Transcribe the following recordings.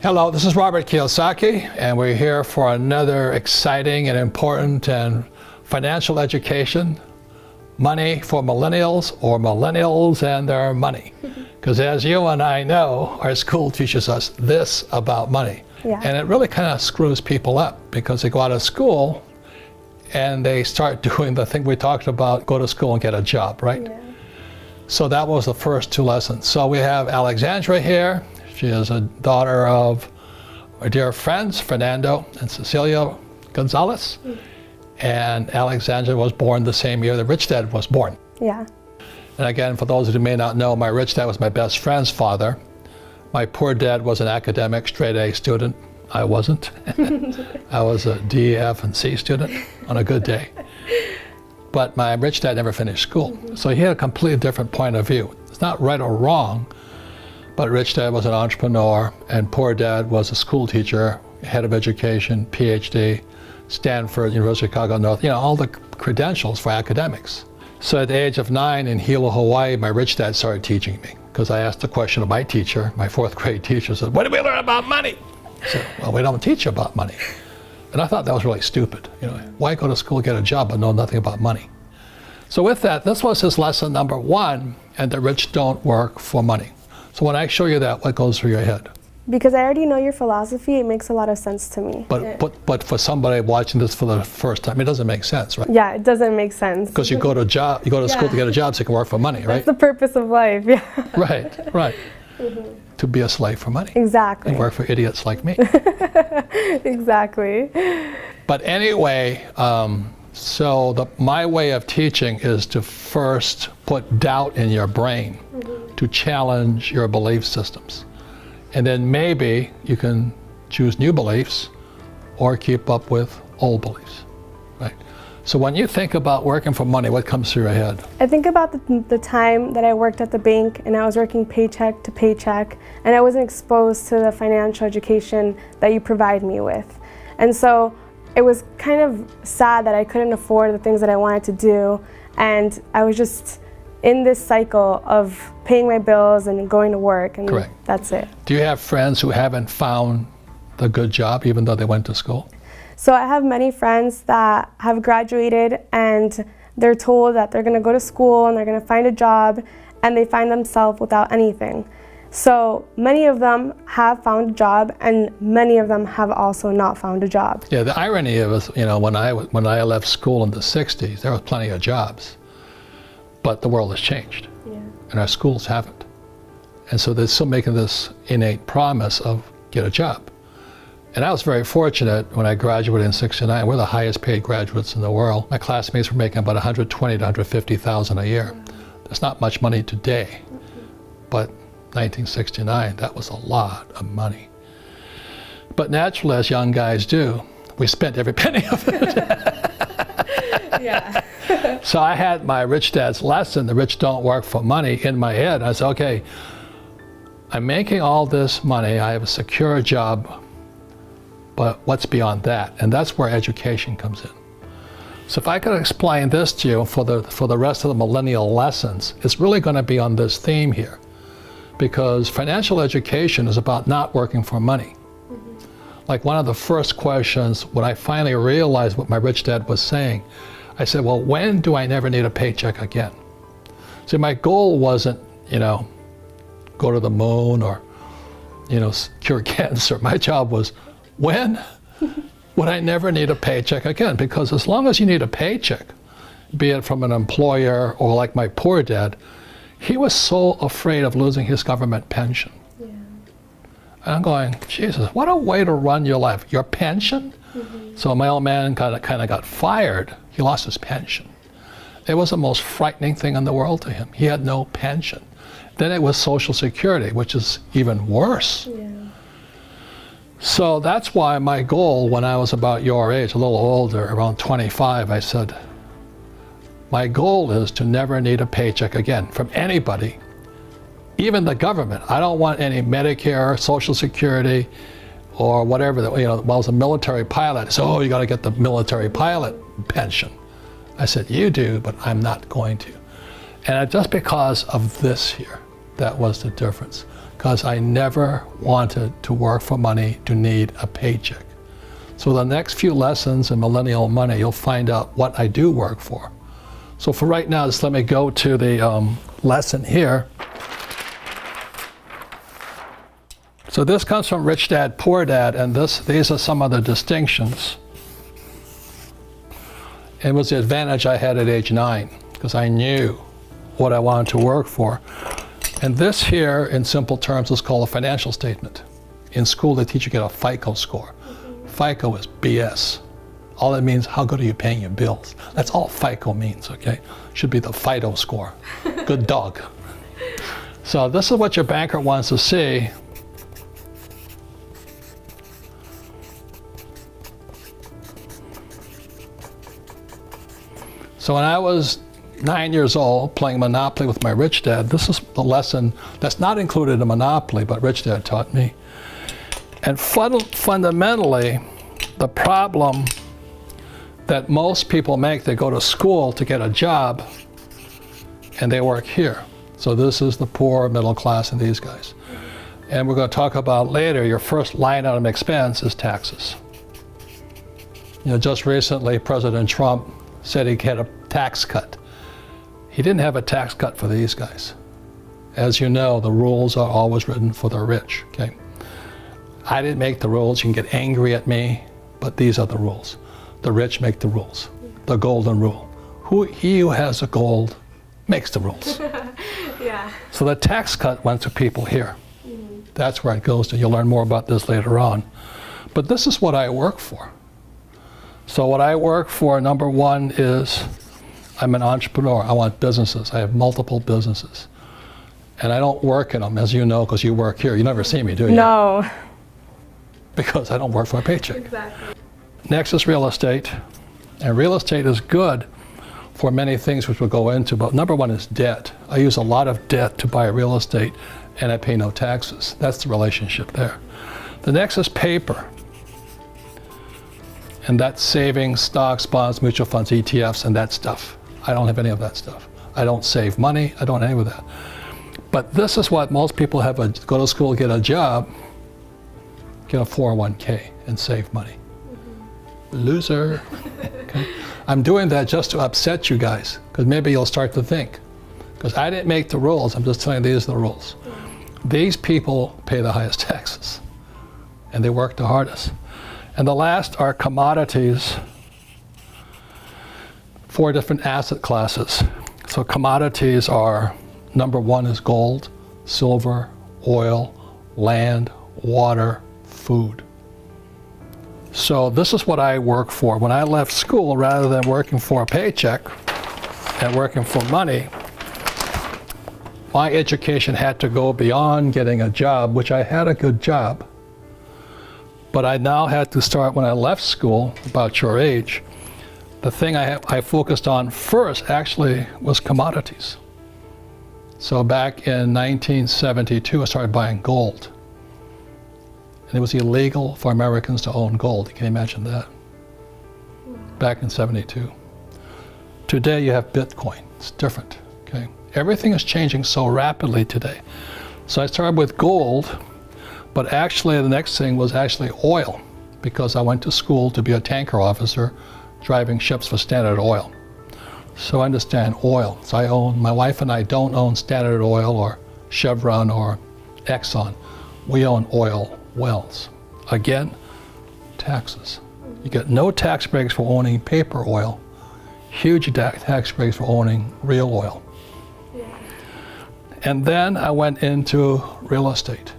Hello, this is Robert Kiyosaki, and we're here for another exciting and important and financial education, money for millennials or millennials and their money. Because as you and I know, our school teaches us this about money. Yeah. And it really kind of screws people up because they go out of school and they start doing the thing we talked about, go to school and get a job, right? Yeah. So that was the first two lessons. So we have Alexandra here. She is a daughter of our dear friends, Fernando and Cecilia Gonzalez. And Alexandra was born the same year that Rich Dad was born. Yeah. And again, for those who may not know, my rich dad was my best friend's father. My poor dad was an academic straight A student. I wasn't. I was a D, F, and C student on a good day. But my rich dad never finished school. So he had a completely different point of view. It's not right or wrong, but rich dad was an entrepreneur, and poor dad was a school teacher, head of education, PhD, Stanford, University of Chicago North, all the credentials for academics. So at the age of 9 in Hilo, Hawaii, my rich dad started teaching me, because I asked the question of my teacher, my 4th grade teacher, said, "What do we learn about money?" I said, "Well, we don't teach you about money." And I thought that was really stupid. Why go to school, get a job, but know nothing about money? So with that, this was his lesson number 1, and the rich don't work for money. So when I show you that, what goes through your head? Because I already know your philosophy, it makes a lot of sense to me. But for somebody watching this for the first time, it doesn't make sense, right? Yeah, it doesn't make sense. Because you go to school to get a job so you can work for money, right? That's the purpose of life, yeah. Right. To be a slave for money. Exactly. And work for idiots like me. Exactly. But anyway, my way of teaching is to first put doubt in your brain, to challenge your belief systems. And then maybe you can choose new beliefs or keep up with old beliefs, right? So when you think about working for money, what comes through your head? I think about the time that I worked at the bank and I was working paycheck to paycheck, and I wasn't exposed to the financial education that you provide me with. And so it was kind of sad that I couldn't afford the things that I wanted to do, and I was just in this cycle of paying my bills and going to work, and Correct. That's it. Do you have friends who haven't found the good job even though they went to school? So I have many friends that have graduated and they're told that they're going to go to school and they're going to find a job, and they find themselves without anything. So many of them have found a job, and many of them have also not found a job. Yeah, the irony of it, when I left school in the 60s, there was plenty of jobs. But the world has changed, and our schools haven't. And so they're still making this innate promise of get a job. And I was very fortunate when I graduated in '69. We're the highest paid graduates in the world. My classmates were making about $120,000 to $150,000 a year. That's not much money today, but 1969, that was a lot of money. But naturally, as young guys do, we spent every penny of it. Yeah. So I had my rich dad's lesson, the rich don't work for money, in my head. I said, okay, I'm making all this money, I have a secure job, but what's beyond that? And that's where education comes in. So if I could explain this to you for the rest of the millennial lessons, it's really going to be on this theme here. Because financial education is about not working for money. Like one of the first questions when I finally realized what my rich dad was saying, I said, well, when do I never need a paycheck again? See, my goal wasn't, go to the moon or, cure cancer. My job was, when would I never need a paycheck again? Because as long as you need a paycheck, be it from an employer or like my poor dad, he was so afraid of losing his government pension. Yeah. And I'm going, Jesus, what a way to run your life. Your pension? So my old man kind of got fired. He lost his pension. It was the most frightening thing in the world to him. He had no pension. Then it was Social Security, which is even worse. Yeah. So that's why my goal when I was about your age, a little older, around 25, I said, my goal is to never need a paycheck again from anybody, even the government. I don't want any Medicare, Social Security, or whatever. While I was a military pilot, so you got to get the military pilot pension. I said, you do, but I'm not going to. And just because of this here, that was the difference. because I never wanted to work for money to need a paycheck. So the next few lessons in Millennial Money, you'll find out what I do work for. So for right now, just let me go to the lesson here. So this comes from Rich Dad, Poor Dad, and these are some of the distinctions. It was the advantage I had at age 9, because I knew what I wanted to work for. And this here, in simple terms, is called a financial statement. In school, they teach you to get a FICO score. FICO is BS. All it means, how good are you paying your bills? That's all FICO means, okay? Should be the FIDO score. Good dog. So this is what your banker wants to see. So when I was 9 years old, playing Monopoly with my rich dad, this is the lesson that's not included in Monopoly, but Rich Dad taught me. And fundamentally, the problem that most people make, they go to school to get a job, and they work here. So this is the poor, middle class, and these guys. And we're going to talk about later, your first line item expense is taxes. You know, just recently, President Trump said he had a tax cut. He didn't have a tax cut for these guys. As you know, the rules are always written for the rich, okay? I didn't make the rules. You can get angry at me, but these are the rules. The rich make the rules. The golden rule. He who has the gold makes the rules. Yeah. So the tax cut went to people here. That's where it goes to. You'll learn more about this later on. But this is what I work for. So what I work for, number one, is I'm an entrepreneur. I want businesses. I have multiple businesses. And I don't work in them, as you know, because you work here. You never see me, do you? No. Because I don't work for a paycheck. Exactly. Next is real estate. And real estate is good for many things which we'll go into, but number one is debt. I use a lot of debt to buy real estate, and I pay no taxes. That's the relationship there. The next is paper. And that's savings, stocks, bonds, mutual funds, ETFs, and that stuff. I don't have any of that stuff. I don't save money. I don't have any of that. But this is what most people have: go to school, get a job, get a 401k, and save money. Loser. Okay? I'm doing that just to upset you guys, because maybe you'll start to think. Because I didn't make the rules. I'm just telling you these are the rules. These people pay the highest taxes, and they work the hardest. And the last are commodities. 4 different asset classes. So commodities are, number one is gold, silver, oil, land, water, food. So this is what I work for. When I left school, rather than working for a paycheck and working for money, my education had to go beyond getting a job, which I had a good job. But I now had to start, when I left school, about your age, the thing I focused on first actually was commodities. So back in 1972, I started buying gold. And it was illegal for Americans to own gold. Can you imagine that? Back in 72. Today you have Bitcoin. It's different, okay? Everything is changing so rapidly today. So I started with gold, but actually the next thing was actually oil, because I went to school to be a tanker officer driving ships for Standard Oil. So I understand oil. So my wife and I don't own Standard Oil or Chevron or Exxon. We own oil wells. Again, taxes. You get no tax breaks for owning paper oil, huge tax breaks for owning real oil. Yeah. And then I went into real estate.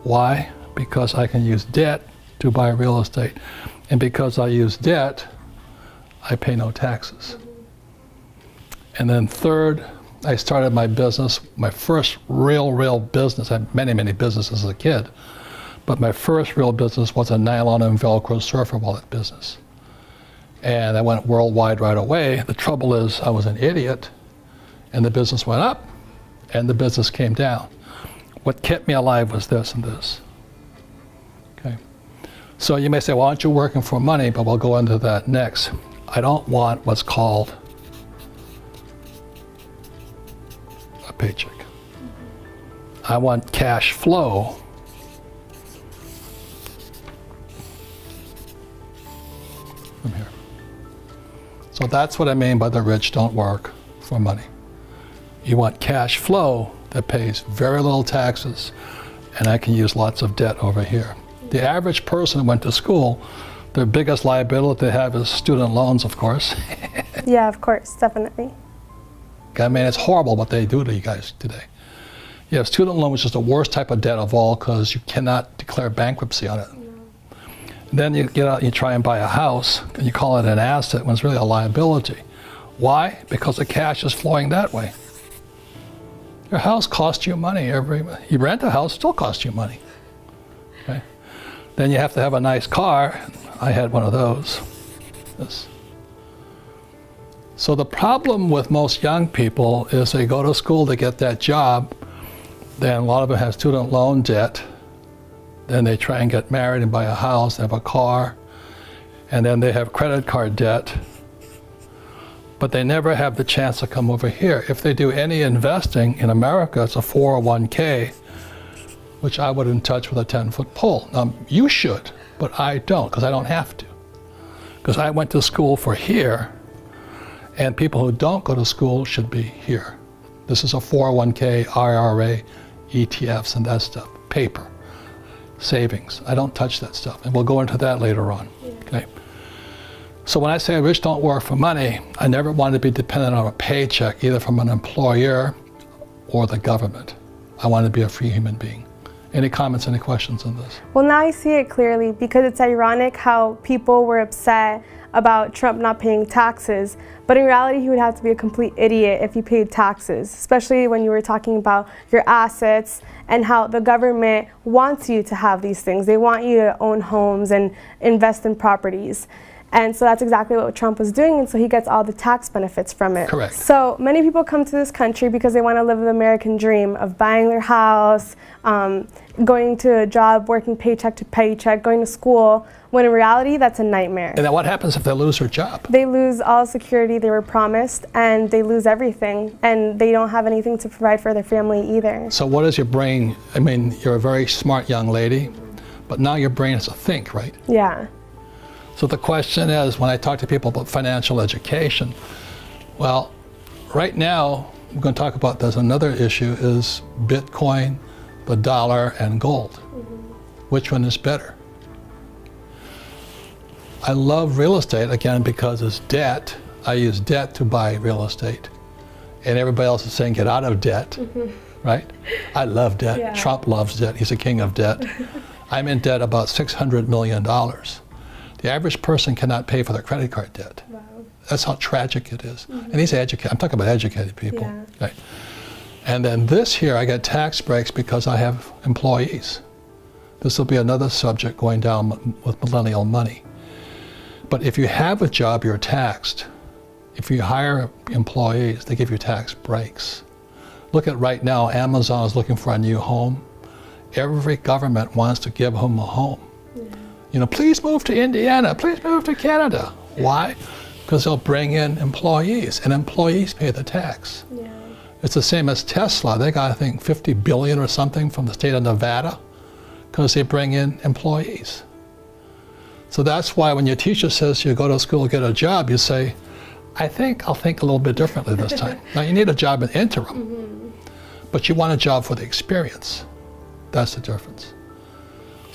Why? Because I can use debt to buy real estate. And because I use debt, I pay no taxes. And then third, I started my business, my first real business. I had many businesses as a kid, but my first real business was a nylon and Velcro surfer wallet business. And I went worldwide right away. The trouble is I was an idiot, and the business went up, and the business came down. What kept me alive was this and this. Okay. So you may say, well, aren't you working for money? But we'll go into that next. I don't want what's called a paycheck. I want cash flow. From here. So that's what I mean by the rich don't work for money. You want cash flow that pays very little taxes, and I can use lots of debt over here. The average person who went to school, their biggest liability they have is student loans, of course. Yeah, of course, definitely. I mean, it's horrible what they do to you guys today. You have student loan, which is the worst type of debt of all because you cannot declare bankruptcy on it. And then you get out and you try and buy a house, and you call it an asset when it's really a liability. Why? Because the cash is flowing that way. Your house costs you money you rent a house, still costs you money. Okay? Then you have to have a nice car. I had one of those. This. So the problem with most young people is they go to school to get that job, then a lot of them have student loan debt, then they try and get married and buy a house, they have a car, and then they have credit card debt, but they never have the chance to come over here. If they do any investing in America, it's a 401k, which I wouldn't touch with a 10-foot pole. Now, you should, but I don't, because I don't have to. Because I went to school for here, and people who don't go to school should be here. This is a 401k, IRA, ETFs, and that stuff, paper, savings. I don't touch that stuff, and we'll go into that later on. Yeah. Okay. So when I say rich don't work for money, I never wanted to be dependent on a paycheck, either from an employer or the government. I wanted to be a free human being. Any comments, any questions on this? Well, now I see it clearly because it's ironic how people were upset about Trump not paying taxes, but in reality he would have to be a complete idiot if he paid taxes, especially when you were talking about your assets and how the government wants you to have these things. They want you to own homes and invest in properties. And so that's exactly what Trump was doing, and so he gets all the tax benefits from it. Correct. So many people come to this country because they want to live the American dream of buying their house, going to a job, working paycheck to paycheck, going to school, when in reality that's a nightmare. And then what happens if they lose their job? They lose all security they were promised, and they lose everything, and they don't have anything to provide for their family either. So what is your brain, I mean, you're a very smart young lady, but now your brain has to think, right? Yeah. So the question is, when I talk to people about financial education, well, right now, we're going to talk about, there's another issue, is Bitcoin, the dollar, and gold. Which one is better? I love real estate, again, because it's debt. I use debt to buy real estate. And everybody else is saying, get out of debt, right? I love debt. Yeah. Trump loves debt. He's the king of debt. I'm in debt about $600 million. The average person cannot pay for their credit card debt. Wow. That's how tragic it is. And he's educated. I'm talking about educated people. Yeah. Right? And then this here, I get tax breaks because I have employees. This will be another subject going down with millennial money. But if you have a job, you're taxed. If you hire employees, they give you tax breaks. Look at right now, Amazon is looking for a new home. Every government wants to give them a home. You know, please move to Indiana, please move to Canada. Why? Because they'll bring in employees, and employees pay the tax. Yeah. It's the same as Tesla. They got, I think, 50 billion or something from the state of Nevada because they bring in employees. So that's why when your teacher says you go to school, get a job, you say, I think I'll think a little bit differently this time. Now, you need a job in interim, but you want a job for the experience. That's the difference.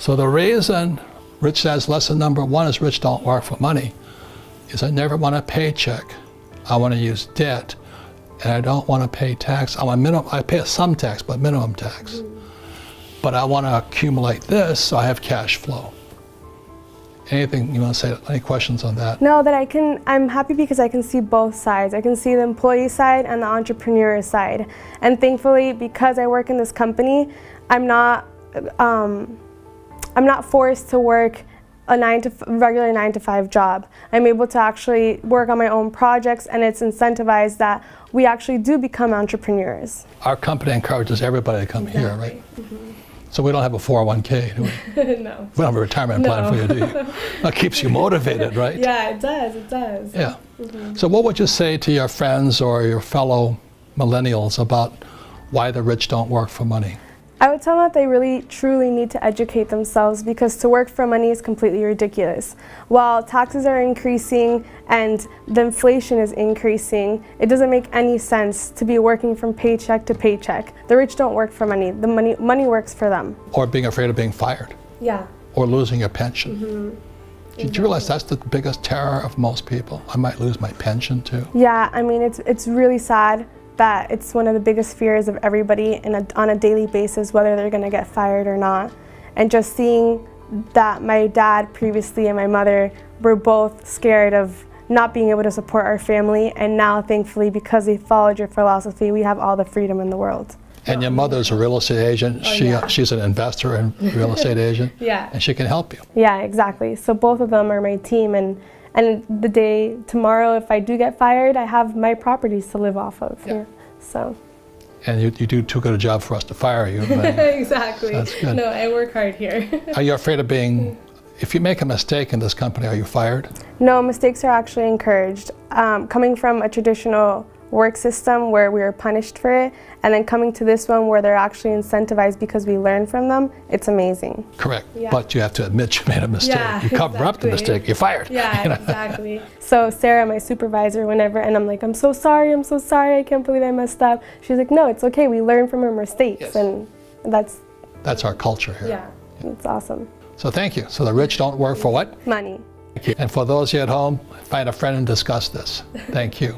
So the reason Rich Dad's lesson number one is rich don't work for money is I never want a paycheck. I want to use debt, and I don't want to pay tax. I pay some tax, but minimum tax. But I want to accumulate this so I have cash flow. Anything you want to say? Any questions on that? No, I'm happy because I can see both sides. I can see the employee side and the entrepreneur side. And thankfully, because I work in this company, I'm not forced to work a regular 9-to-5 job. I'm able to actually work on my own projects, and it's incentivized that we actually do become entrepreneurs. Our company encourages everybody to come here, right? So we don't have a 401k, do we? No. We don't have a retirement plan for you, do you? That keeps you motivated, right? Yeah, it does, it does. Yeah. So what would you say to your friends or your fellow millennials about why the rich don't work for money? I would tell them that they really truly need to educate themselves, because to work for money is completely ridiculous. While taxes are increasing and the inflation is increasing, it doesn't make any sense to be working from paycheck to paycheck. The rich don't work for money. The money works for them. Or being afraid of being fired. Yeah. Or losing your pension. Did you realize that's the biggest terror of most people? I might lose my pension too. Yeah, I mean, it's really sad that it's one of the biggest fears of everybody on a daily basis, whether they're gonna get fired or not. And just seeing that my dad previously and my mother were both scared of not being able to support our family, and now thankfully, because they followed your philosophy, we have all the freedom in the world. And your mother's a real estate agent. She's an investor and real estate agent. Yeah. And she can help you. Yeah, exactly. So both of them are my team, and the day tomorrow, if I do get fired, I have my properties to live off of. Yeah. So. And you do too good a job for us to fire you. But Exactly. That's good. No, I work hard here. Are you afraid of being, if you make a mistake in this company, are you fired? No, mistakes are actually encouraged. Coming from a traditional work system where we were punished for it, and then coming to this one where they're actually incentivized because we learn from them, it's amazing. Correct. Yeah. But you have to admit you made a mistake. Yeah, you cover up the exactly. mistake, you're fired. Yeah, exactly. So Sarah, my supervisor, whenever, and I'm like, I'm so sorry, I can't believe I messed up. She's like, no, it's okay, we learn from our mistakes. Yes. And that's our culture here. yeah, it's awesome. So thank you. So the rich don't work for what? Money. Thank you. And for those of you at home, find a friend and discuss this. Thank you.